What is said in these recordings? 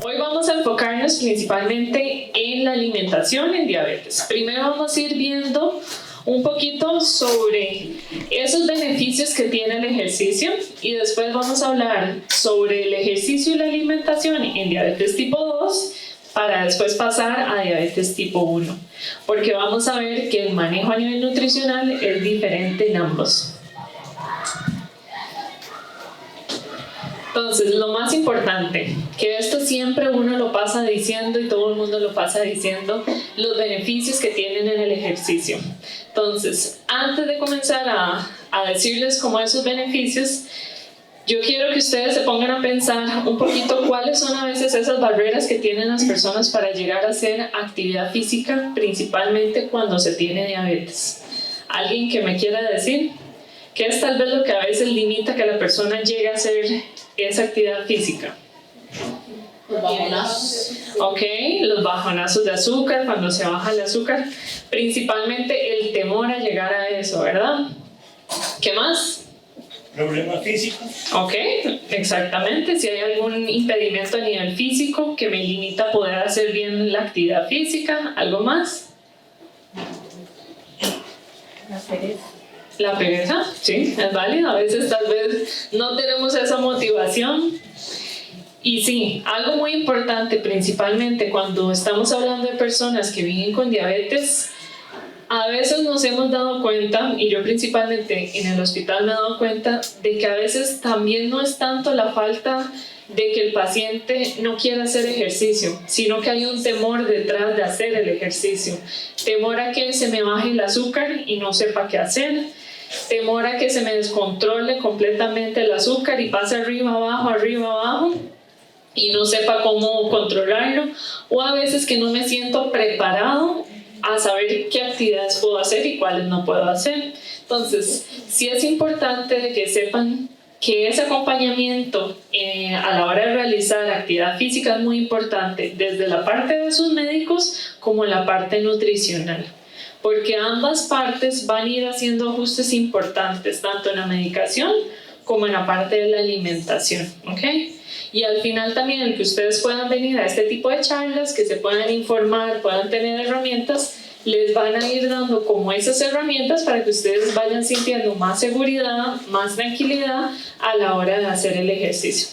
Hoy vamos a enfocarnos principalmente en la alimentación en diabetes. Primero vamos a ir viendo un poquito sobre esos beneficios que tiene el ejercicio y después vamos a hablar sobre el ejercicio y la alimentación en diabetes tipo 2 para después pasar a diabetes tipo 1, porque vamos a ver que el manejo a nivel nutricional es diferente en ambos. Entonces, lo más importante, que esto siempre uno lo pasa diciendo y todo el mundo lo pasa diciendo, los beneficios que tienen en el ejercicio. Entonces, antes de comenzar a decirles como esos beneficios, yo quiero que ustedes se pongan a pensar un poquito cuáles son a veces esas barreras que tienen las personas para llegar a hacer actividad física, principalmente cuando se tiene diabetes. ¿Alguien que me quiera decir? ¿Qué es tal vez lo que a veces limita que la persona llegue a hacer esa actividad física? Los bajonazos. Ok, los bajonazos de azúcar, cuando se baja el azúcar. Principalmente el temor a llegar a eso, ¿verdad? ¿Qué más? Problemas físicos. Ok, exactamente. Si hay algún impedimento a nivel físico que me limita a poder hacer bien la actividad física, ¿algo más? La pereza. La pereza, sí, es válida. A veces tal vez no tenemos esa motivación. Y sí, algo muy importante, principalmente cuando estamos hablando de personas que viven con diabetes, a veces nos hemos dado cuenta, y yo principalmente en el hospital me he dado cuenta, de que a veces también no es tanto la falta de que el paciente no quiera hacer ejercicio, sino que hay un temor detrás de hacer el ejercicio. Temor a que se me baje el azúcar y no sepa qué hacer. Temor a que se me descontrole completamente el azúcar y pase arriba, abajo, y no sepa cómo controlarlo. O a veces que no me siento preparado a saber qué actividades puedo hacer y cuáles no puedo hacer. Entonces, sí es importante de que sepan que ese acompañamiento a la hora de realizar actividad física es muy importante, desde la parte de sus médicos como la parte nutricional, porque ambas partes van a ir haciendo ajustes importantes, tanto en la medicación como en la parte de la alimentación, ¿ok? Y al final también el que ustedes puedan venir a este tipo de charlas, que se puedan informar, puedan tener herramientas, les van a ir dando como esas herramientas para que ustedes vayan sintiendo más seguridad, más tranquilidad a la hora de hacer el ejercicio.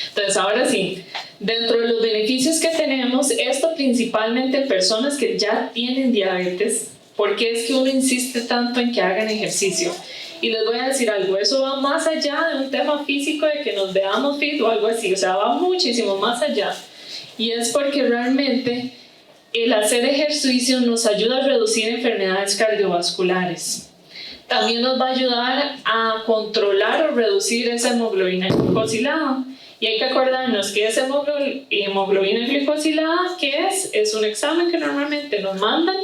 Entonces, ahora sí, dentro de los beneficios que tenemos, esto principalmente en personas que ya tienen diabetes, porque es que uno insiste tanto en que hagan ejercicio. Y les voy a decir algo, eso va más allá de un tema físico, de que nos veamos fit o algo así, o sea, va muchísimo más allá. Y es porque realmente el hacer ejercicio nos ayuda a reducir enfermedades cardiovasculares. También nos va a ayudar a controlar o reducir esa hemoglobina glicosilada. Y hay que acordarnos que esa hemoglobina glicosilada, ¿qué es? Es un examen que normalmente nos mandan,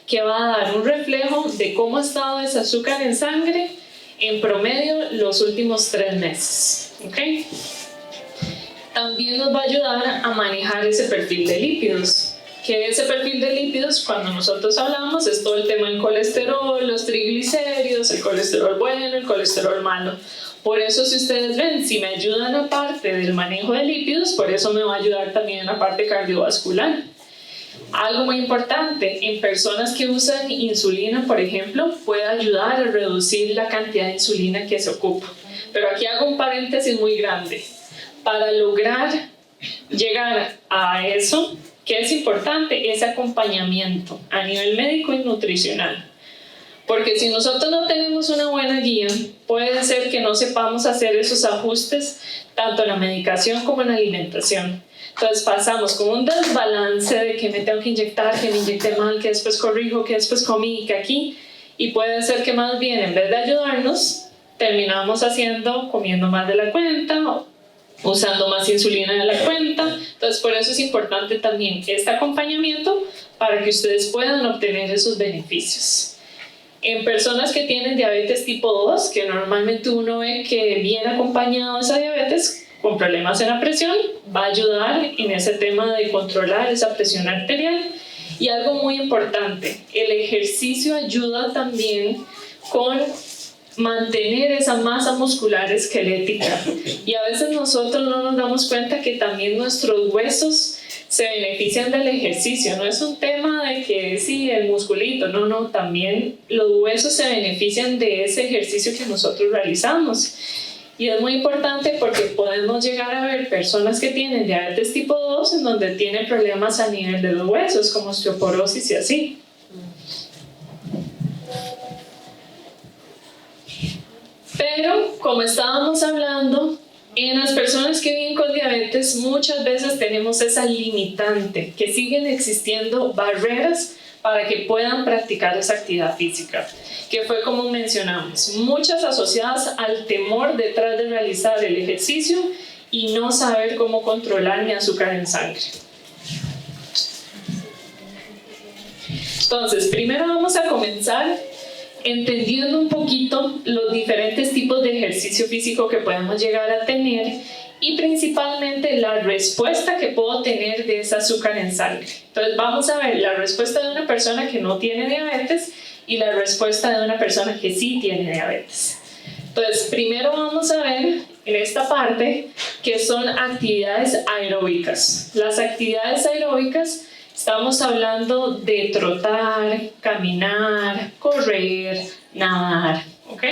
que va a dar un reflejo de cómo ha estado ese azúcar en sangre en promedio los últimos 3 meses. ¿Okay? También nos va a ayudar a manejar ese perfil de lípidos. Que ese perfil de lípidos, cuando nosotros hablamos, es todo el tema del colesterol, los triglicéridos, el colesterol bueno, el colesterol malo. Por eso, si ustedes ven, si me ayudan a parte del manejo de lípidos, por eso me va a ayudar también en la parte cardiovascular. Algo muy importante, en personas que usan insulina, por ejemplo, puede ayudar a reducir la cantidad de insulina que se ocupa. Pero aquí hago un paréntesis muy grande. Para lograr llegar a eso, ¿qué es importante? Ese acompañamiento a nivel médico y nutricional. Porque si nosotros no tenemos una buena guía, puede ser que no sepamos hacer esos ajustes tanto en la medicación como en la alimentación. Entonces pasamos con un desbalance de que me tengo que inyectar, que me inyecté mal, que después corrijo, que después comí, que aquí. Y puede ser que más bien, en vez de ayudarnos, terminamos comiendo más de la cuenta, usando más insulina de la cuenta. Entonces por eso es importante también este acompañamiento para que ustedes puedan obtener esos beneficios. En personas que tienen diabetes tipo 2, que normalmente uno ve que viene acompañado esa diabetes, con problemas en la presión, va a ayudar en ese tema de controlar esa presión arterial. Y algo muy importante, el ejercicio ayuda también con mantener esa masa muscular esquelética. Y a veces nosotros no nos damos cuenta que también nuestros huesos se benefician del ejercicio. No es un tema de que sí, el musculito, no, también los huesos se benefician de ese ejercicio que nosotros realizamos. Y es muy importante porque podemos llegar a ver personas que tienen diabetes tipo 2 en donde tienen problemas a nivel de los huesos, como osteoporosis y así. Pero, como estábamos hablando, en las personas que viven con diabetes muchas veces tenemos esa limitante, que siguen existiendo barreras para que puedan practicar esa actividad física, que fue como mencionamos, muchas asociadas al temor detrás de realizar el ejercicio y no saber cómo controlar mi azúcar en sangre. Entonces, primero vamos a comenzar entendiendo un poquito los diferentes tipos de ejercicio físico que podemos llegar a tener y principalmente la respuesta que puedo tener de ese azúcar en sangre. Entonces vamos a ver la respuesta de una persona que no tiene diabetes y la respuesta de una persona que sí tiene diabetes. Entonces primero vamos a ver en esta parte que son actividades aeróbicas. Las actividades aeróbicas estamos hablando de trotar, caminar, correr, nadar, ¿ok?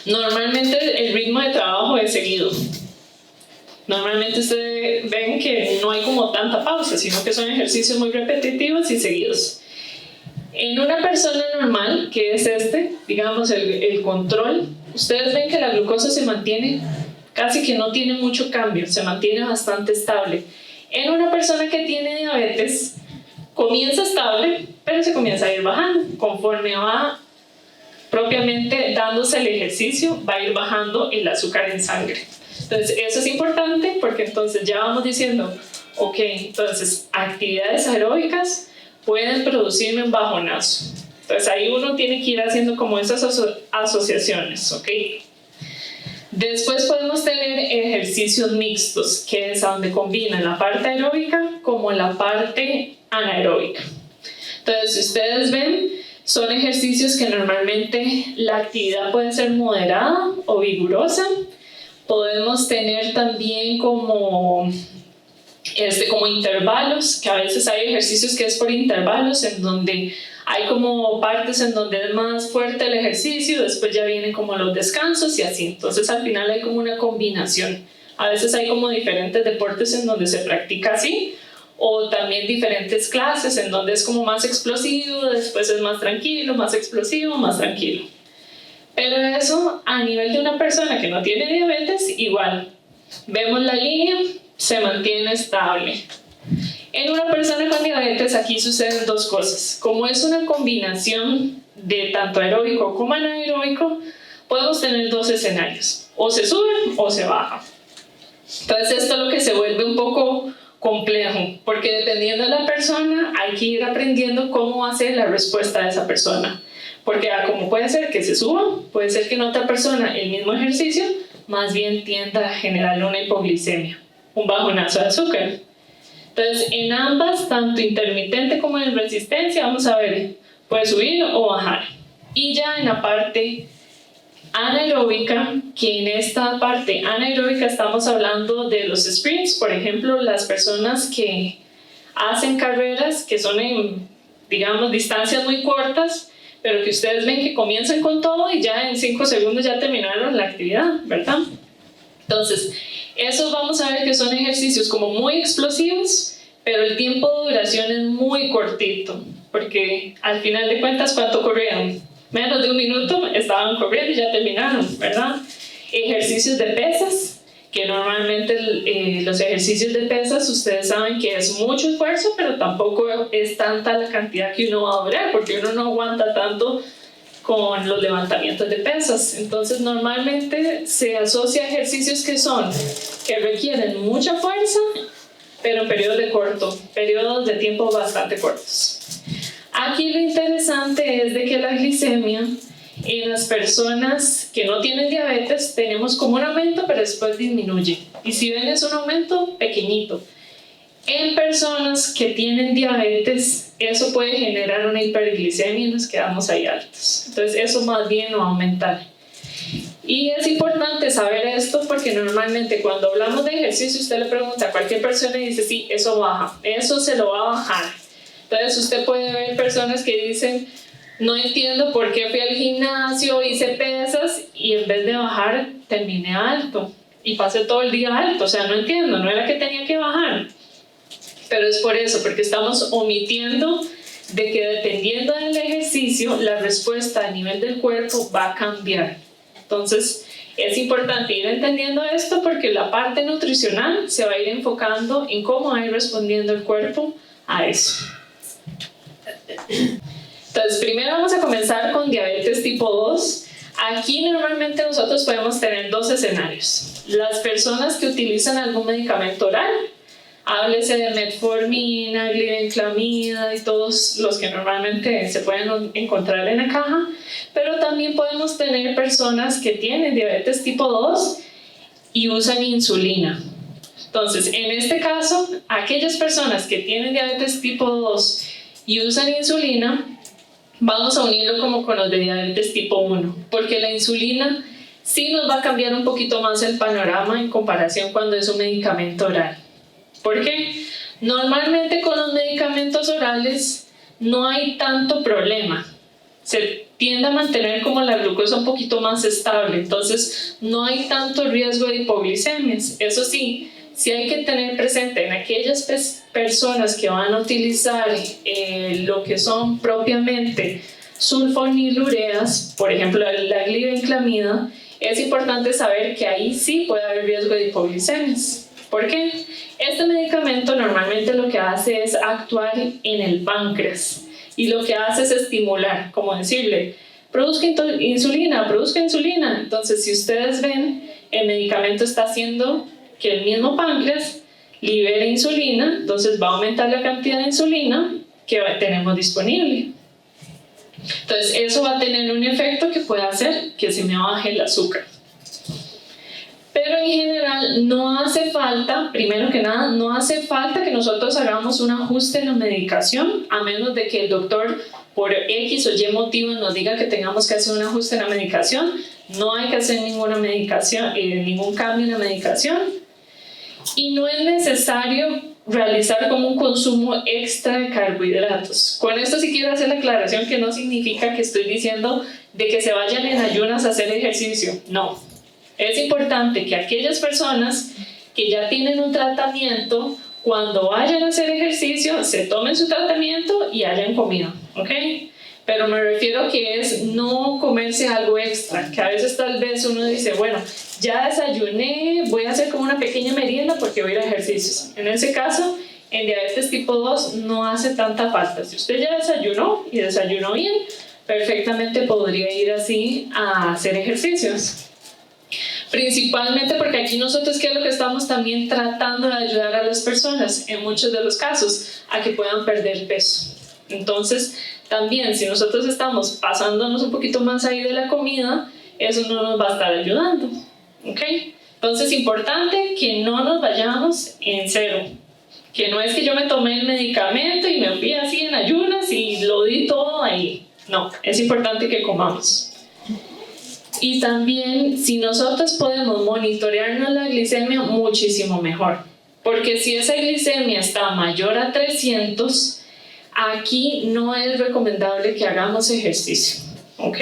Normalmente el ritmo de trabajo es seguido. Normalmente ustedes ven que no hay como tanta pausa, sino que son ejercicios muy repetitivos y seguidos. En una persona normal, que es digamos el control, ustedes ven que la glucosa se mantiene, casi que no tiene mucho cambio, se mantiene bastante estable. En una persona que tiene diabetes, comienza estable, pero se comienza a ir bajando. Conforme va propiamente dándose el ejercicio, va a ir bajando el azúcar en sangre. Entonces, eso es importante porque entonces ya vamos diciendo, ok, entonces, actividades aeróbicas pueden producirme un bajonazo. Entonces, ahí uno tiene que ir haciendo como esas asociaciones, ok. Después podemos tener ejercicios mixtos, que es donde combinan la parte aeróbica como la parte anaeróbica. Entonces, si ustedes ven, son ejercicios que normalmente la actividad puede ser moderada o vigorosa. Podemos tener también como intervalos, que a veces hay ejercicios que es por intervalos, en donde hay como partes en donde es más fuerte el ejercicio, después ya vienen como los descansos y así. Entonces al final hay como una combinación. A veces hay como diferentes deportes en donde se practica así, o también diferentes clases en donde es como más explosivo, después es más tranquilo, más explosivo, más tranquilo. Pero eso a nivel de una persona que no tiene diabetes, igual. Vemos la línea, se mantiene estable. En una persona con diabetes aquí suceden dos cosas. Como es una combinación de tanto aeróbico como anaeróbico, podemos tener dos escenarios. O se sube o se baja. Entonces esto es lo que se vuelve un poco complejo, porque dependiendo de la persona hay que ir aprendiendo cómo hacer la respuesta de esa persona. Porque como puede ser que se suba, puede ser que en otra persona el mismo ejercicio más bien tienda a generar una hipoglicemia, un bajonazo de azúcar. Entonces, en ambas, tanto intermitente como en resistencia, vamos a ver, puede subir o bajar. Y ya en la parte anaeróbica, que en esta parte anaeróbica estamos hablando de los sprints, por ejemplo, las personas que hacen carreras que son en, digamos, distancias muy cortas, pero que ustedes ven que comienzan con todo y ya en 5 segundos ya terminaron la actividad, ¿verdad? Entonces, esos vamos a ver que son ejercicios como muy explosivos, pero el tiempo de duración es muy cortito, porque al final de cuentas, ¿cuánto corrieron? Menos de 1 minuto estaban corriendo y ya terminaron, ¿verdad? Ejercicios de pesas, que normalmente los ejercicios de pesas, ustedes saben que es mucho esfuerzo, pero tampoco es tanta la cantidad que uno va a durar, porque uno no aguanta tanto con los levantamientos de pesas. Entonces normalmente se asocia a ejercicios que requieren mucha fuerza, pero en periodos de tiempo bastante cortos. Aquí lo interesante es de que la glicemia en las personas que no tienen diabetes tenemos como un aumento, pero después disminuye. Y si ven, es un aumento pequeñito. En personas que tienen diabetes, eso puede generar una hiperglicemia y nos quedamos ahí altos. Entonces eso más bien no va a aumentar. Y es importante saber esto porque normalmente cuando hablamos de ejercicio usted le pregunta a cualquier persona y dice sí, eso baja, eso se lo va a bajar. Entonces usted puede ver personas que dicen no entiendo por qué fui al gimnasio, hice pesas y en vez de bajar terminé alto y pasé todo el día alto, o sea no entiendo, no era que tenía que bajar. Pero es por eso, porque estamos omitiendo de que dependiendo del ejercicio, la respuesta a nivel del cuerpo va a cambiar. Entonces, es importante ir entendiendo esto porque la parte nutricional se va a ir enfocando en cómo va a ir respondiendo el cuerpo a eso. Entonces, primero vamos a comenzar con diabetes tipo 2. Aquí normalmente nosotros podemos tener dos escenarios. Las personas que utilizan algún medicamento oral, háblese de metformina, glibenclamida y todos los que normalmente se pueden encontrar en la caja, pero también podemos tener personas que tienen diabetes tipo 2 y usan insulina. Entonces, en este caso, aquellas personas que tienen diabetes tipo 2 y usan insulina, vamos a unirlo como con los de diabetes tipo 1, porque la insulina sí nos va a cambiar un poquito más el panorama en comparación cuando es un medicamento oral. ¿Por qué? Normalmente con los medicamentos orales no hay tanto problema. Se tiende a mantener como la glucosa un poquito más estable, entonces no hay tanto riesgo de hipoglicemias. Eso sí, sí hay que tener presente en aquellas personas que van a utilizar lo que son propiamente sulfonilureas, por ejemplo la glibenclamida, es importante saber que ahí sí puede haber riesgo de hipoglicemias. ¿Por qué? Este medicamento normalmente lo que hace es actuar en el páncreas y lo que hace es estimular, como decirle, produzca insulina. Entonces, si ustedes ven, el medicamento está haciendo que el mismo páncreas libere insulina, entonces va a aumentar la cantidad de insulina que tenemos disponible. Entonces, eso va a tener un efecto que puede hacer que se me baje el azúcar. Pero en general no hace falta, primero que nada, no hace falta que nosotros hagamos un ajuste en la medicación, a menos de que el doctor por X o Y motivo nos diga que tengamos que hacer un ajuste en la medicación. No hay que hacer ningún cambio en la medicación. Y no es necesario realizar como un consumo extra de carbohidratos. Con esto sí quiero hacer la aclaración que no significa que estoy diciendo de que se vayan en ayunas a hacer ejercicio. No. Es importante que aquellas personas que ya tienen un tratamiento, cuando vayan a hacer ejercicio, se tomen su tratamiento y hayan comido, ¿ok? Pero me refiero que es no comerse algo extra, que a veces tal vez uno dice, bueno, ya desayuné, voy a hacer como una pequeña merienda porque voy a ir a ejercicios. En ese caso, en diabetes tipo 2 no hace tanta falta. Si usted ya desayunó y desayunó bien, perfectamente podría ir así a hacer ejercicios. Principalmente porque aquí nosotros, ¿qué es lo que estamos también tratando de ayudar a las personas en muchos de los casos? A que puedan perder peso. Entonces, también si nosotros estamos pasándonos un poquito más ahí de la comida, eso no nos va a estar ayudando, ¿ok? Entonces, es importante que no nos vayamos en cero. Que no es que yo me tomé el medicamento y me fui así en ayunas y lo di todo ahí. No, es importante que comamos. Y también, si nosotros podemos monitorearnos la glicemia, muchísimo mejor. Porque si esa glicemia está mayor a 300, aquí no es recomendable que hagamos ejercicio. ¿Ok?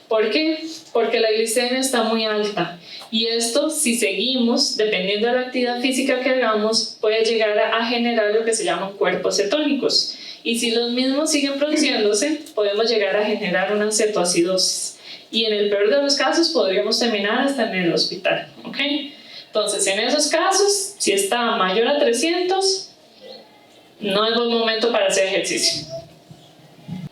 ¿Por qué? Porque la glicemia está muy alta. Y esto, si seguimos, dependiendo de la actividad física que hagamos, puede llegar a generar lo que se llaman cuerpos cetónicos. Y si los mismos siguen produciéndose, podemos llegar a generar una cetoacidosis. Y en el peor de los casos podríamos terminar hasta en el hospital, ¿ok? Entonces, en esos casos, si está mayor a 300, no es buen momento para hacer ejercicio.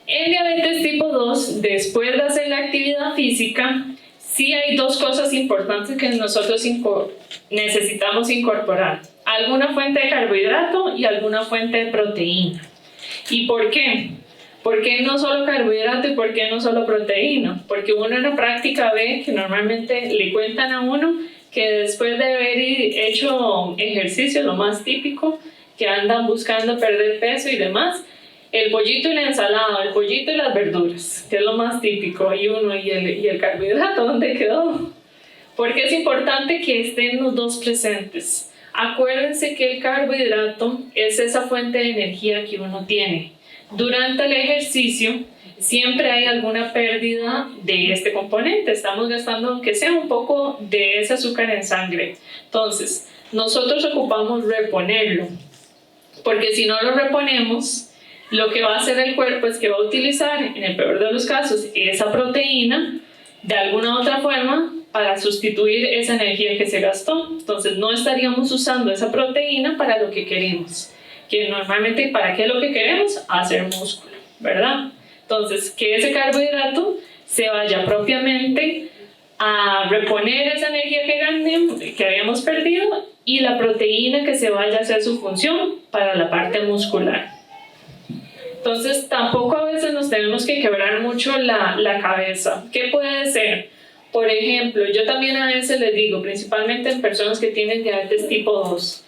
En diabetes tipo 2, después de hacer la actividad física, sí hay dos cosas importantes que nosotros necesitamos incorporar. Alguna fuente de carbohidrato y alguna fuente de proteína. ¿Y por qué? ¿Por qué no solo carbohidrato y por qué no solo proteína? Porque uno en la práctica ve que normalmente le cuentan a uno que después de haber hecho ejercicio, lo más típico que andan buscando perder peso y demás, el pollito y la ensalada, el pollito y las verduras, que es lo más típico, y el carbohidrato, ¿dónde quedó? Porque es importante que estén los dos presentes. Acuérdense que el carbohidrato es esa fuente de energía que uno tiene. Durante el ejercicio siempre hay alguna pérdida de este componente. Estamos gastando, aunque sea un poco de ese azúcar en sangre. Entonces, nosotros ocupamos reponerlo. Porque si no lo reponemos, lo que va a hacer el cuerpo es que va a utilizar, en el peor de los casos, esa proteína de alguna otra forma para sustituir esa energía que se gastó. Entonces no estaríamos usando esa proteína para lo que queremos. Que normalmente, ¿para qué es lo que queremos? Hacer músculo, ¿verdad? Entonces, que ese carbohidrato se vaya propiamente a reponer esa energía que habíamos perdido, y la proteína que se vaya a hacer su función para la parte muscular. Entonces, tampoco a veces nos tenemos que quebrar mucho la cabeza. ¿Qué puede ser? Por ejemplo, yo también a veces les digo, principalmente en personas que tienen diabetes tipo 2,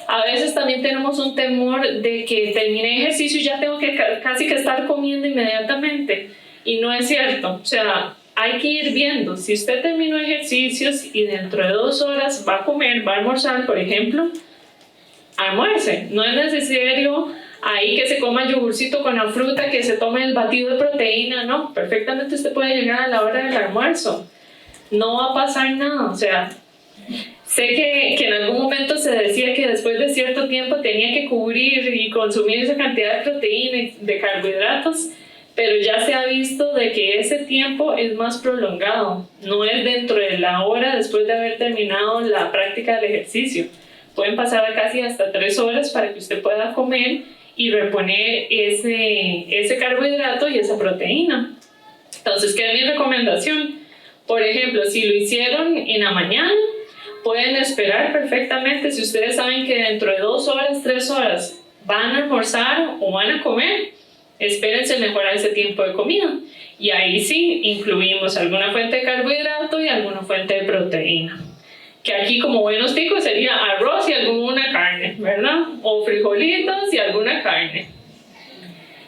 a veces también tenemos un temor de que termine ejercicio y ya tengo que casi que estar comiendo inmediatamente. Y no es cierto. O sea, hay que ir viendo. Si usted terminó ejercicios y dentro de 2 horas va a comer, va a almorzar, por ejemplo, almuerce. No es necesario ahí que se coma yogurcito con la fruta, que se tome el batido de proteína. No, perfectamente usted puede llegar a la hora del almuerzo. No va a pasar nada. O sea, sé que en algún momento se decía que después de cierto tiempo tenía que cubrir y consumir esa cantidad de proteína y de carbohidratos, pero ya se ha visto de que ese tiempo es más prolongado. No es dentro de la hora después de haber terminado la práctica del ejercicio. Pueden pasar casi hasta 3 horas para que usted pueda comer y reponer ese carbohidrato y esa proteína. Entonces, ¿qué es mi recomendación? Por ejemplo, si lo hicieron en la mañana, pueden esperar perfectamente. Si ustedes saben que dentro de 2 horas, 3 horas van a almorzar o van a comer, espérense mejor a ese tiempo de comida. Y ahí sí incluimos alguna fuente de carbohidrato y alguna fuente de proteína. Que aquí, como buenos ticos, sería arroz y alguna carne, ¿verdad? O frijolitos y alguna carne.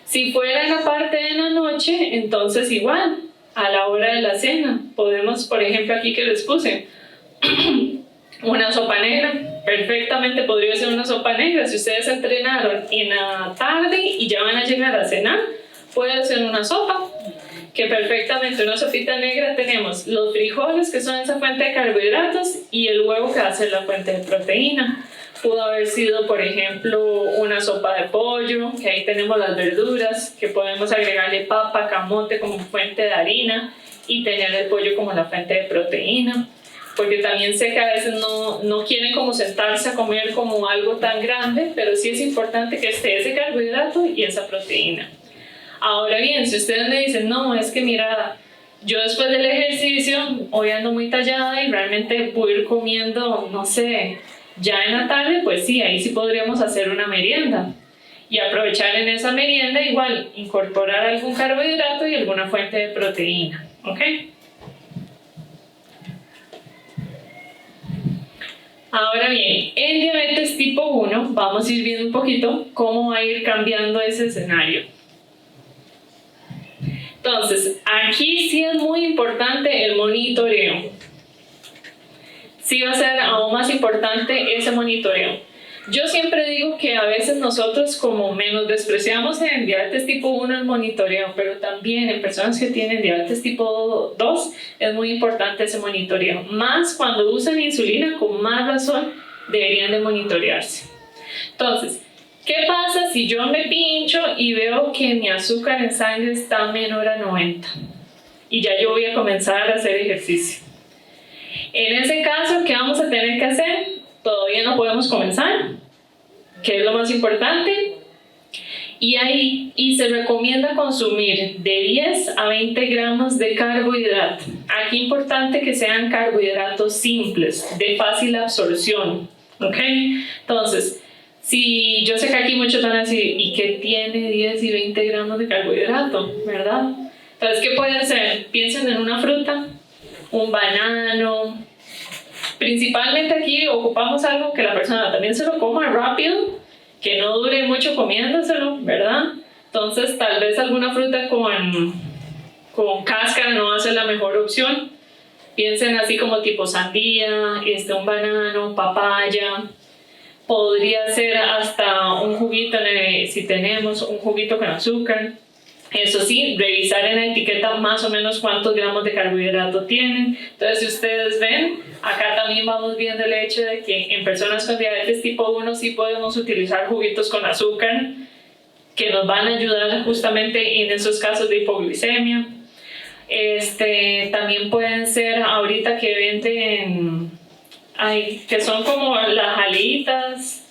Si fuera en la parte de la noche, entonces igual, a la hora de la cena, podemos, por ejemplo, aquí que les puse, una sopa negra. Perfectamente podría ser una sopa negra. Si ustedes entrenaron en la tarde y ya van a llegar a cenar, puede ser una sopa. Que perfectamente una sopita negra tenemos los frijoles, que son esa fuente de carbohidratos, y el huevo, que va a ser la fuente de proteína. Pudo haber sido, por ejemplo, una sopa de pollo, que ahí tenemos las verduras, que podemos agregarle papa, camote como fuente de harina y tener el pollo como la fuente de proteína. Porque también sé que a veces no quieren como sentarse a comer como algo tan grande, pero sí es importante que esté ese carbohidrato y esa proteína. Ahora bien, si ustedes me dicen, no, es que mira, yo después del ejercicio hoy ando muy tallada y realmente puedo ir comiendo, no sé, ya en la tarde, pues sí, ahí sí podríamos hacer una merienda. Y aprovechar en esa merienda igual, incorporar algún carbohidrato y alguna fuente de proteína, ¿ok? Ahora bien, en diabetes tipo 1 vamos a ir viendo un poquito cómo va a ir cambiando ese escenario. Entonces, aquí sí es muy importante el monitoreo. Sí va a ser aún más importante ese monitoreo. Yo siempre digo que a veces nosotros como menos despreciamos en diabetes tipo 1 el monitoreo, pero también en personas que tienen diabetes tipo 2 es muy importante ese monitoreo. Más cuando usan insulina, con más razón deberían de monitorearse. Entonces, ¿qué pasa si yo me pincho y veo que mi azúcar en sangre está menor a 90? Y ya yo voy a comenzar a hacer ejercicio. En ese caso, ¿qué vamos a tener que hacer? Todavía no podemos comenzar, que es lo más importante. Y se recomienda consumir de 10 a 20 gramos de carbohidrato. Aquí es importante que sean carbohidratos simples, de fácil absorción. ¿Ok? Entonces, si yo sé que aquí muchos van a decir, ¿y qué tiene 10 y 20 gramos de carbohidrato? ¿Verdad? Entonces, ¿qué pueden hacer? Piensen en una fruta, un banano. Principalmente aquí ocupamos algo que la persona también se lo coma rápido que no dure mucho comiéndoselo, ¿verdad? Entonces tal vez alguna fruta con cáscara no va a ser la mejor opción. Piensen así como tipo sandía, un banano, papaya. Podría ser hasta un juguito, si tenemos un juguito con azúcar. Eso sí, revisar en la etiqueta más o menos cuántos gramos de carbohidrato tienen. Entonces, si ustedes ven, acá también vamos viendo el hecho de que en personas con diabetes tipo 1 sí podemos utilizar juguitos con azúcar que nos van a ayudar justamente en esos casos de hipoglicemia. También pueden ser ahorita que venden, que son como las jalitas,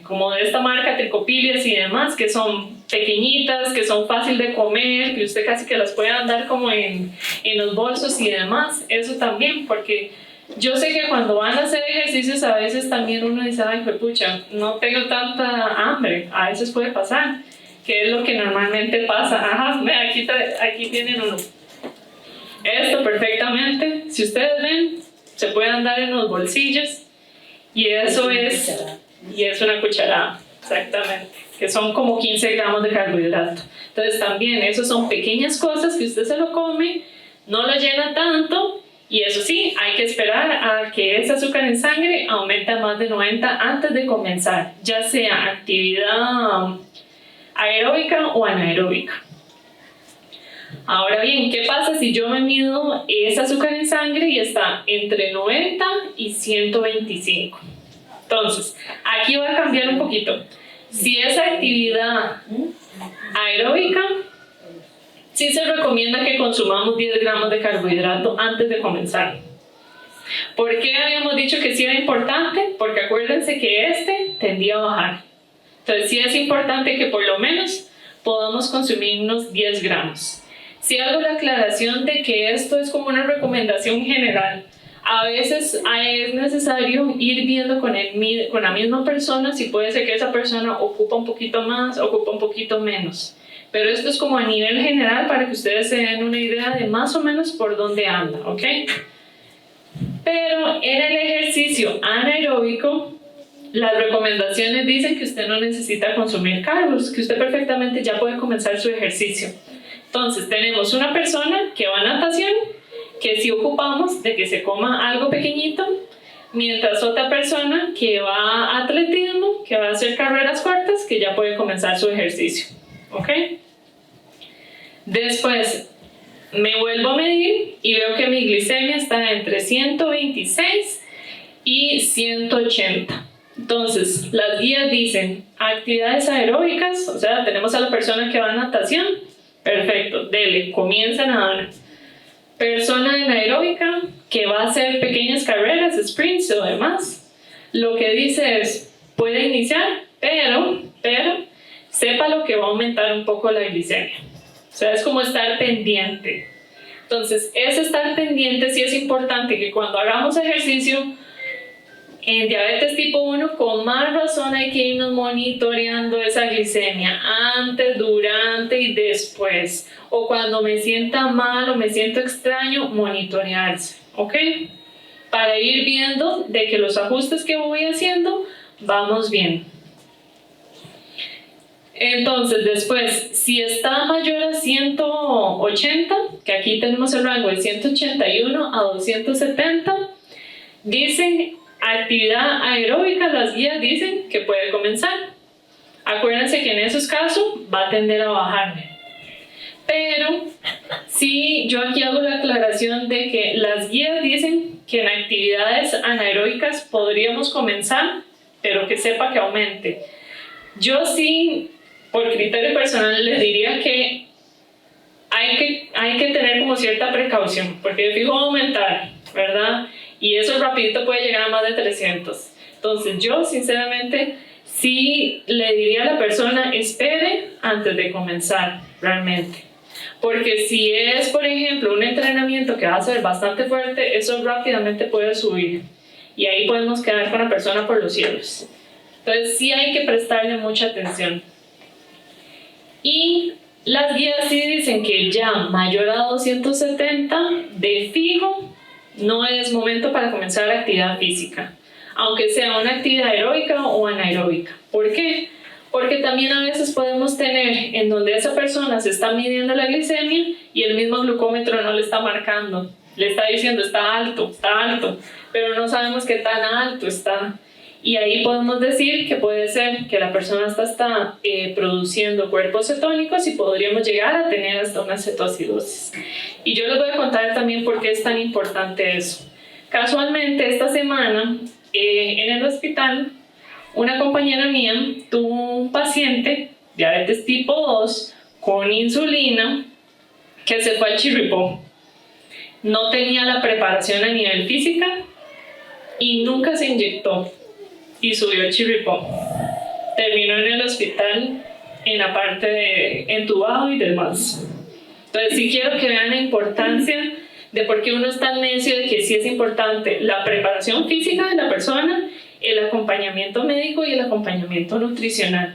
como de esta marca Tricopilias y demás, que son pequeñitas, que son fácil de comer, que usted casi que las puede andar como en los bolsos y demás. Eso también, porque yo sé que cuando van a hacer ejercicios a veces también uno dice, ay, pues pucha, no tengo tanta hambre, a veces puede pasar, que es lo que normalmente pasa. Ajá, aquí tienen uno. Esto perfectamente, si ustedes ven, se puede andar en los bolsillos y eso es una cucharada, exactamente, que son como 15 gramos de carbohidrato. Entonces también, eso son pequeñas cosas que usted se lo come, no lo llena tanto. Y eso sí, hay que esperar a que ese azúcar en sangre aumente a más de 90 antes de comenzar, ya sea actividad aeróbica o anaeróbica. Ahora bien, ¿qué pasa si yo me mido ese azúcar en sangre y está entre 90 y 125? Entonces, aquí va a cambiar un poquito. Si es actividad aeróbica, sí se recomienda que consumamos 10 gramos de carbohidrato antes de comenzar. ¿Por qué habíamos dicho que sí era importante? Porque acuérdense que tendía a bajar. Entonces sí es importante que por lo menos podamos consumir unos 10 gramos. Sí hago la aclaración de que esto es como una recomendación general. A veces es necesario ir viendo con la misma persona si puede ser que esa persona ocupa un poquito más, ocupa un poquito menos. Pero esto es como a nivel general para que ustedes se den una idea de más o menos por dónde anda, ¿ok? Pero en el ejercicio anaeróbico, las recomendaciones dicen que usted no necesita consumir carbohidratos, que usted perfectamente ya puede comenzar su ejercicio. Entonces, tenemos una persona que va a natación, que sí ocupamos de que se coma algo pequeñito, mientras otra persona que va a atletismo, que va a hacer carreras cortas, que ya puede comenzar su ejercicio. ¿Ok? Después me vuelvo a medir y veo que mi glicemia está entre 126 y 180. Entonces, las guías dicen actividades aeróbicas, o sea, tenemos a la persona que va a natación, perfecto, dele, comienza a nadar. Persona anaeróbica que va a hacer pequeñas carreras, sprints o demás, lo que dice es, puede iniciar, pero sepa lo que va a aumentar un poco la glicemia. O sea, es como estar pendiente. Entonces, ese estar pendiente sí es importante, que cuando hagamos ejercicio en diabetes tipo 1, con más razón hay que irnos monitoreando esa glicemia antes, durante y después. O cuando me sienta mal o me siento extraño, monitorearse, ¿ok? Para ir viendo de que los ajustes que voy haciendo vamos bien. Entonces, después, si está mayor a 180, que aquí tenemos el rango de 181 a 270, dicen actividad aeróbica, las guías dicen que puede comenzar. Acuérdense que en esos casos va a tender a bajarme. Pero sí, yo aquí hago la aclaración de que las guías dicen que en actividades anaeróbicas podríamos comenzar, pero que sepa que aumente. Yo sí, por criterio personal, les diría que hay que tener como cierta precaución, porque de fijo va a aumentar, ¿verdad? Y eso rapidito puede llegar a más de 300. Entonces yo, sinceramente, sí le diría a la persona, espere antes de comenzar, realmente. Porque si es, por ejemplo, un entrenamiento que va a ser bastante fuerte, eso rápidamente puede subir. Y ahí podemos quedar con la persona por los cielos. Entonces sí hay que prestarle mucha atención. Y las guías sí dicen que ya mayor a 270, de fijo, no es momento para comenzar la actividad física. aunque sea una actividad aeróbica o anaeróbica. ¿Por qué? Porque también a veces podemos tener en donde esa persona se está midiendo la glicemia y el mismo glucómetro no le está marcando, le está diciendo está alto, pero no sabemos qué tan alto está. Y ahí podemos decir que puede ser que la persona está produciendo cuerpos cetónicos y podríamos llegar a tener hasta una cetoacidosis. Y yo les voy a contar también por qué es tan importante eso. Casualmente esta semana en el hospital una compañera mía tuvo un paciente, diabetes tipo 2, con insulina, que se fue al chirripó. No tenía la preparación a nivel física y nunca se inyectó y subió el chirripó. Terminó en el hospital en la parte de entubado y demás. Entonces sí quiero que vean la importancia de por qué uno es tan necio de que sí es importante la preparación física de la persona, el acompañamiento médico y el acompañamiento nutricional.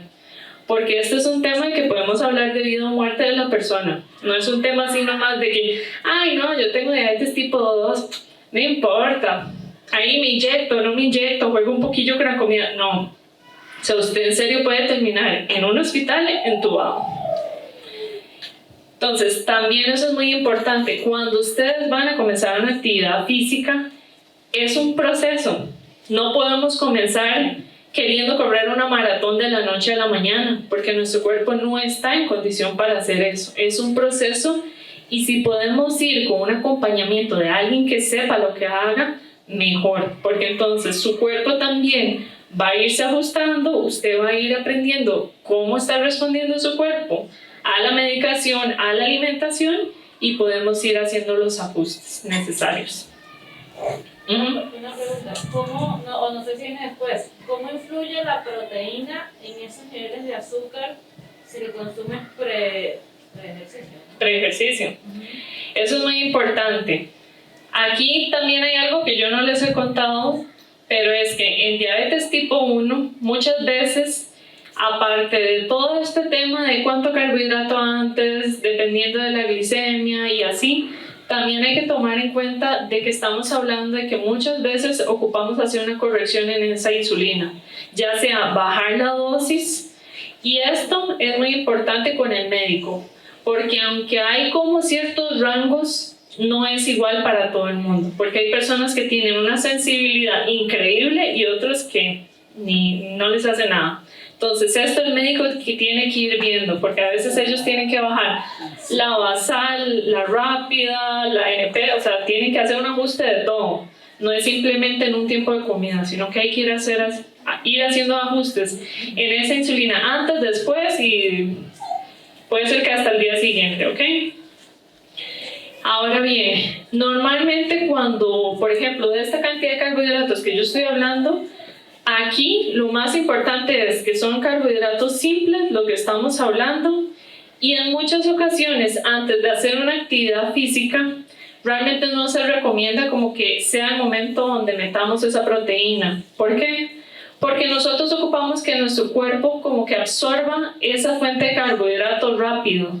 Porque este es un tema en que podemos hablar de vida o muerte de la persona. No es un tema así nomás de que, ay no, yo tengo diabetes tipo 2, no importa. Ahí me inyecto, no me inyecto, juego un poquillo con la comida. No. O sea, usted en serio puede terminar en un hospital entubado. Entonces, también eso es muy importante. Cuando ustedes van a comenzar una actividad física, es un proceso. No podemos comenzar queriendo correr una maratón de la noche a la mañana, porque nuestro cuerpo no está en condición para hacer eso. Es un proceso y si podemos ir con un acompañamiento de alguien que sepa lo que haga, mejor, porque entonces su cuerpo también va a irse ajustando, usted va a ir aprendiendo cómo está respondiendo su cuerpo a la medicación, a la alimentación y podemos ir haciendo los ajustes necesarios. Una pregunta, ¿cómo, no sé si viene después, cómo influye la proteína en esos niveles de azúcar si lo consumes pre-ejercicio? Pre-ejercicio. Eso es muy importante. Aquí también hay algo que yo no les he contado, pero es que en diabetes tipo 1 muchas veces, aparte de todo este tema de cuánto carbohidrato antes, dependiendo de la glicemia y así, también hay que tomar en cuenta de que estamos hablando de que muchas veces ocupamos hacer una corrección en esa insulina, ya sea bajar la dosis, y esto es muy importante con el médico, porque aunque hay como ciertos rangos, no es igual para todo el mundo, porque hay personas que tienen una sensibilidad increíble y otros que no les hace nada. Entonces esto el médico que tiene que ir viendo, porque a veces ellos tienen que bajar la basal, la rápida, la NP, o sea, tienen que hacer un ajuste de todo. No es simplemente en un tiempo de comida, sino que hay que ir haciendo ajustes en esa insulina antes, después y puede ser que hasta el día siguiente, ¿ok? Ahora bien, normalmente cuando, por ejemplo, de esta cantidad de carbohidratos que yo estoy hablando, aquí lo más importante es que son carbohidratos simples, lo que estamos hablando, y en muchas ocasiones antes de hacer una actividad física, realmente no se recomienda como que sea el momento donde metamos esa proteína. ¿Por qué? Porque nosotros ocupamos que nuestro cuerpo como que absorba esa fuente de carbohidratos rápido.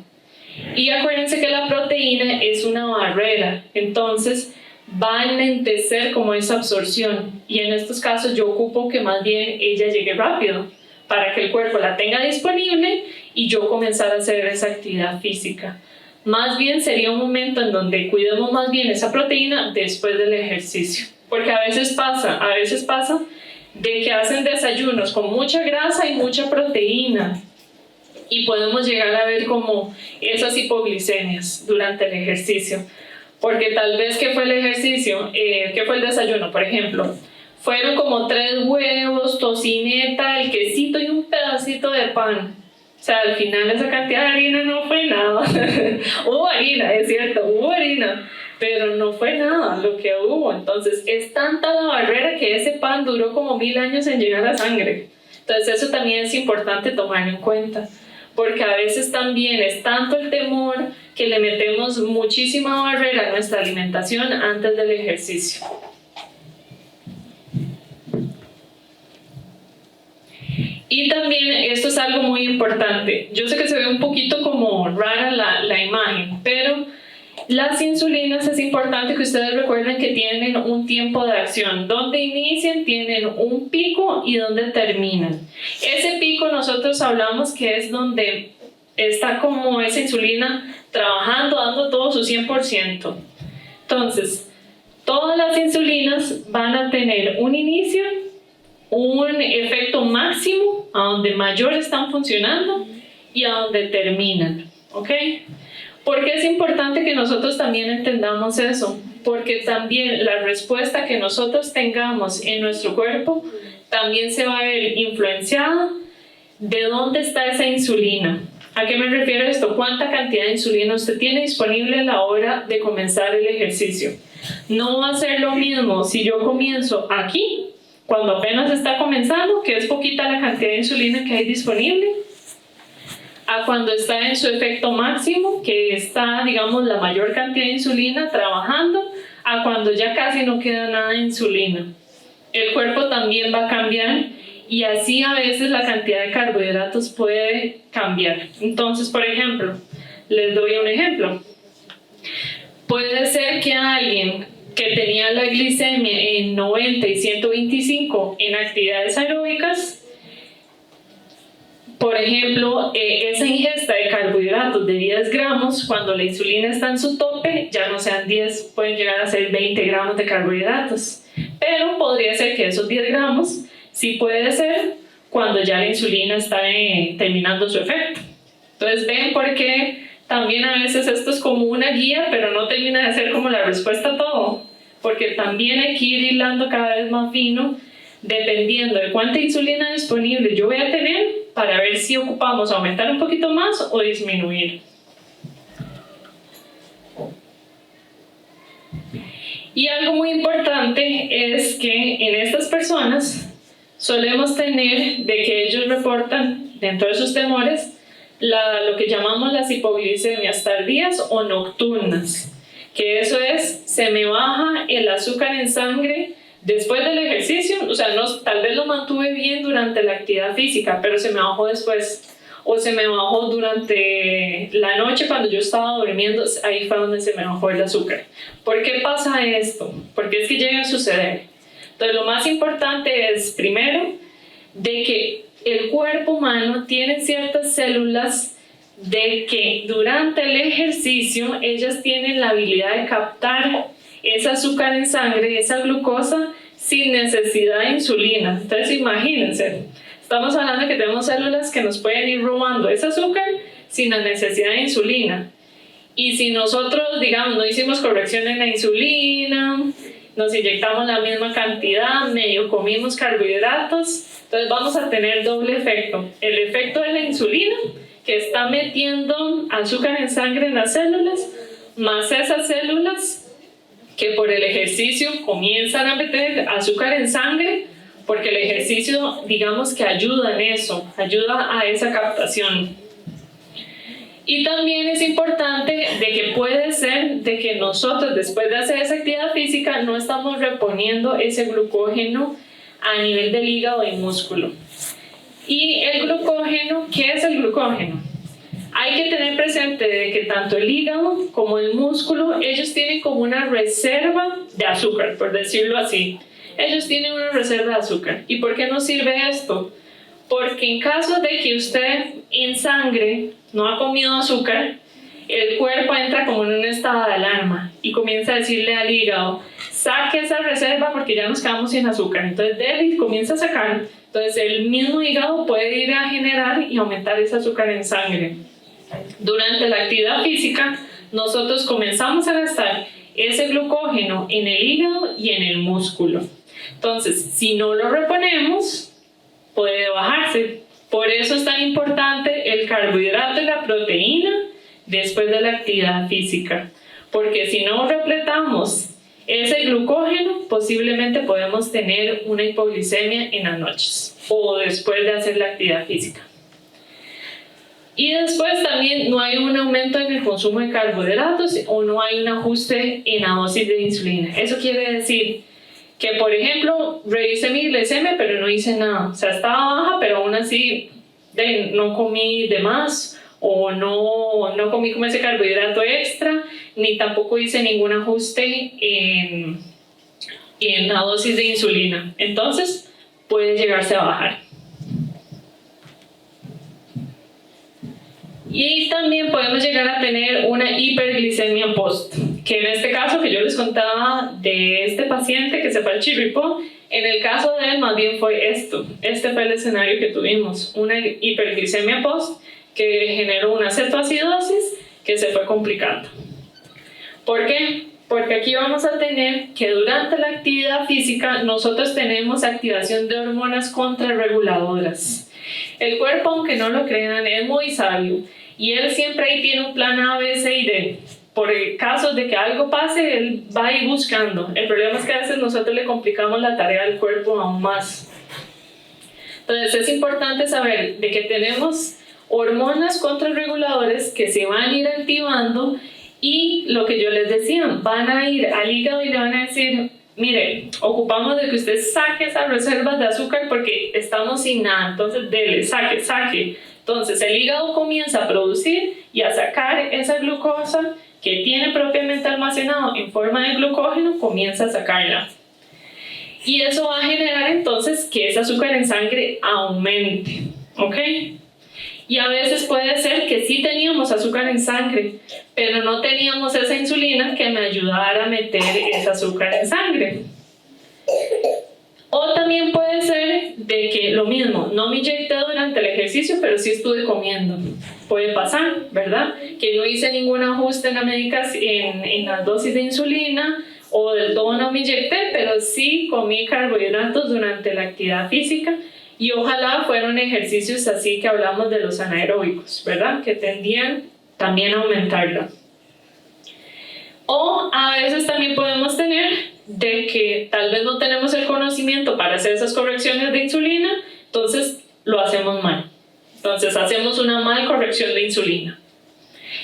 Y acuérdense que la proteína es una barrera, entonces va a enlentecer como esa absorción, y en estos casos yo ocupo que más bien ella llegue rápido para que el cuerpo la tenga disponible y yo comenzar a hacer esa actividad física. Más bien sería un momento en donde cuidemos más bien esa proteína después del ejercicio, porque a veces pasa de que hacen desayunos con mucha grasa y mucha proteína y podemos llegar a ver como esas hipoglicemias durante el ejercicio. Porque tal vez, ¿qué fue el ejercicio? ¿Qué fue el desayuno, por ejemplo? Fueron como 3 huevos, tocineta, el quesito y un pedacito de pan. O sea, al final esa cantidad de harina no fue nada. Hubo harina, es cierto, hubo harina, pero no fue nada lo que hubo. Entonces, es tanta la barrera que ese pan duró como 1000 años en llegar a sangre. Entonces, eso también es importante tomarlo en cuenta. Porque a veces también es tanto el temor que le metemos muchísima barrera a nuestra alimentación antes del ejercicio. Y también esto es algo muy importante. Yo sé que se ve un poquito como rara la imagen, pero Las insulinas es importante que ustedes recuerden que tienen un tiempo de acción. Donde inician tienen un pico y donde terminan. Ese pico nosotros hablamos que es donde está como esa insulina trabajando, dando todo su 100%. Entonces, todas las insulinas van a tener un inicio, un efecto máximo a donde mayor están funcionando y a donde terminan, ¿ok? ¿Por qué es importante que nosotros también entendamos eso? Porque también la respuesta que nosotros tengamos en nuestro cuerpo también se va a ver influenciada de dónde está esa insulina. ¿A qué me refiero esto? ¿Cuánta cantidad de insulina usted tiene disponible a la hora de comenzar el ejercicio? No va a ser lo mismo si yo comienzo aquí, cuando apenas está comenzando, que es poquita la cantidad de insulina que hay disponible, a cuando está en su efecto máximo, que está, digamos, la mayor cantidad de insulina trabajando, a cuando ya casi no queda nada de insulina. El cuerpo también va a cambiar y así a veces la cantidad de carbohidratos puede cambiar. Entonces, por ejemplo, les doy un ejemplo. Puede ser que alguien que tenía la glicemia en 90 y 125 en actividades aeróbicas, por ejemplo, esa ingesta de carbohidratos de 10 gramos, cuando la insulina está en su tope, ya no sean 10, pueden llegar a ser 20 gramos de carbohidratos. Pero podría ser que esos 10 gramos sí puede ser cuando ya la insulina está terminando su efecto. Entonces, ven por qué también a veces esto es como una guía, pero no termina de ser como la respuesta a todo. Porque también hay que ir hilando cada vez más fino, dependiendo de cuánta insulina disponible yo voy a tener, para ver si ocupamos aumentar un poquito más o disminuir. Y algo muy importante es que en estas personas solemos tener de que ellos reportan dentro de sus temores lo que llamamos las hipoglicemias tardías o nocturnas, que eso es, se me baja el azúcar en sangre después del ejercicio, o sea, tal vez lo mantuve bien durante la actividad física, pero se me bajó después, o se me bajó durante la noche cuando yo estaba durmiendo, ahí fue donde se me bajó el azúcar. ¿Por qué pasa esto? Porque es que llega a suceder. Entonces, lo más importante es, primero, de que el cuerpo humano tiene ciertas células de que durante el ejercicio ellas tienen la habilidad de captar ese azúcar en sangre, esa glucosa, sin necesidad de insulina. Entonces imagínense, estamos hablando de que tenemos células que nos pueden ir robando ese azúcar sin la necesidad de insulina. Y si nosotros, digamos, no hicimos corrección en la insulina, nos inyectamos la misma cantidad, medio comimos carbohidratos, entonces vamos a tener doble efecto. El efecto de la insulina, que está metiendo azúcar en sangre en las células, más esas células que por el ejercicio comienzan a meter azúcar en sangre, porque el ejercicio, digamos que ayuda en eso, ayuda a esa captación. Y también es importante de que puede ser de que nosotros después de hacer esa actividad física no estamos reponiendo ese glucógeno a nivel del hígado y músculo. Y el glucógeno, ¿qué es el glucógeno? Hay que tener presente de que tanto el hígado como el músculo, ellos tienen como una reserva de azúcar, por decirlo así. Ellos tienen una reserva de azúcar. ¿Y por qué nos sirve esto? Porque en caso de que usted en sangre no ha comido azúcar, el cuerpo entra como en un estado de alarma y comienza a decirle al hígado, saque esa reserva porque ya nos quedamos sin azúcar. Entonces David comienza a sacar. Entonces el mismo hígado puede ir a generar y aumentar ese azúcar en sangre. Durante la actividad física, nosotros comenzamos a gastar ese glucógeno en el hígado y en el músculo. Entonces, si no lo reponemos, puede bajarse. Por eso es tan importante el carbohidrato y la proteína después de la actividad física. Porque si no repletamos ese glucógeno, posiblemente podemos tener una hipoglicemia en las noches o después de hacer la actividad física. Y después también no hay un aumento en el consumo de carbohidratos o no hay un ajuste en la dosis de insulina. Eso quiere decir que, por ejemplo, revisé mi glicemia pero no hice nada. O sea, estaba baja, pero aún así no comí de más o no comí como ese carbohidrato extra, ni tampoco hice ningún ajuste en la dosis de insulina. Entonces puede llegarse a bajar. Y también podemos llegar a tener una hiperglicemia post, que en este caso que yo les contaba de este paciente que se fue al Chirripó, en el caso de él más bien fue esto. Este fue el escenario que tuvimos, una hiperglicemia post que generó una cetoacidosis que se fue complicando. ¿Por qué? Porque aquí vamos a tener que durante la actividad física nosotros tenemos activación de hormonas contrarreguladoras. El cuerpo, aunque no lo crean, es muy sabio y él siempre ahí tiene un plan A, B, C y D. Por el caso de que algo pase, él va a ir buscando. El problema es que a veces nosotros le complicamos la tarea al cuerpo aún más. Entonces es importante saber de que tenemos hormonas contrarreguladores que se van a ir activando y lo que yo les decía, van a ir al hígado y le van a decir, mire, ocupamos de que usted saque esas reservas de azúcar porque estamos sin nada, entonces dele, saque. Entonces el hígado comienza a producir y a sacar esa glucosa que tiene propiamente almacenado en forma de glucógeno, comienza a sacarla. Y eso va a generar entonces que ese azúcar en sangre aumente, ¿ok? Y a veces puede ser que sí teníamos azúcar en sangre, pero no teníamos esa insulina que me ayudara a meter ese azúcar en sangre. O también puede ser de que lo mismo, no me inyecté durante el ejercicio, pero sí estuve comiendo. Puede pasar, ¿verdad? Que no hice ningún ajuste en la medicación, en las dosis de insulina, o del todo no me inyecté, pero sí comí carbohidratos durante la actividad física. Y ojalá fueron ejercicios así que hablamos de los anaeróbicos, ¿verdad? Que tendían también a aumentarla. O a veces también podemos tener de que tal vez no tenemos el conocimiento para hacer esas correcciones de insulina, entonces lo hacemos mal. Entonces hacemos una mal corrección de insulina.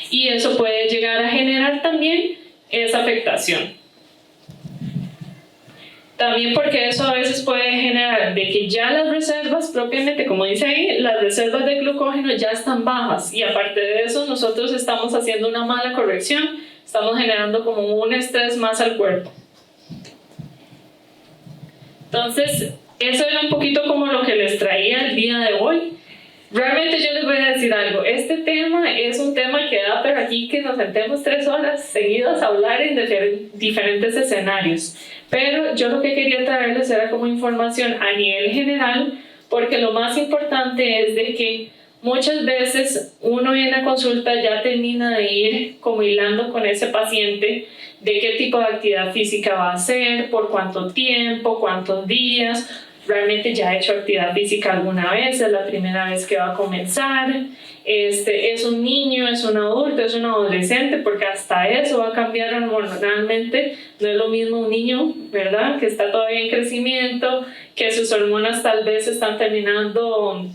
Y eso puede llegar a generar también esa afectación. También porque eso a veces puede generar de que ya las reservas propiamente, como dice ahí, las reservas de glucógeno ya están bajas y aparte de eso nosotros estamos haciendo una mala corrección, estamos generando como un estrés más al cuerpo. Entonces, eso era un poquito como lo que les traía el día de hoy. Realmente yo les voy a decir algo, este tema es un tema que da para aquí que nos sentemos 3 horas seguidas a hablar en diferentes escenarios. Pero yo lo que quería traerles era como información a nivel general, porque lo más importante es de que muchas veces uno en la consulta ya termina de ir como hilando con ese paciente de qué tipo de actividad física va a hacer, por cuánto tiempo, cuántos días. Realmente ya ha hecho actividad física alguna vez, es la primera vez que va a comenzar, es un niño, es un adulto, es un adolescente, porque hasta eso va a cambiar hormonalmente. No es lo mismo un niño, ¿verdad?, que está todavía en crecimiento, que sus hormonas tal vez están terminando,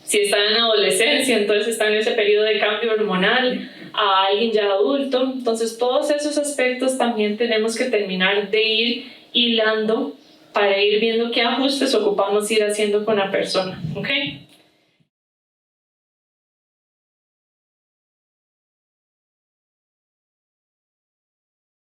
si está en adolescencia, entonces está en ese periodo de cambio hormonal, a alguien ya adulto. Entonces todos esos aspectos también tenemos que terminar de ir hilando para ir viendo qué ajustes ocupamos ir haciendo con la persona, ¿ok?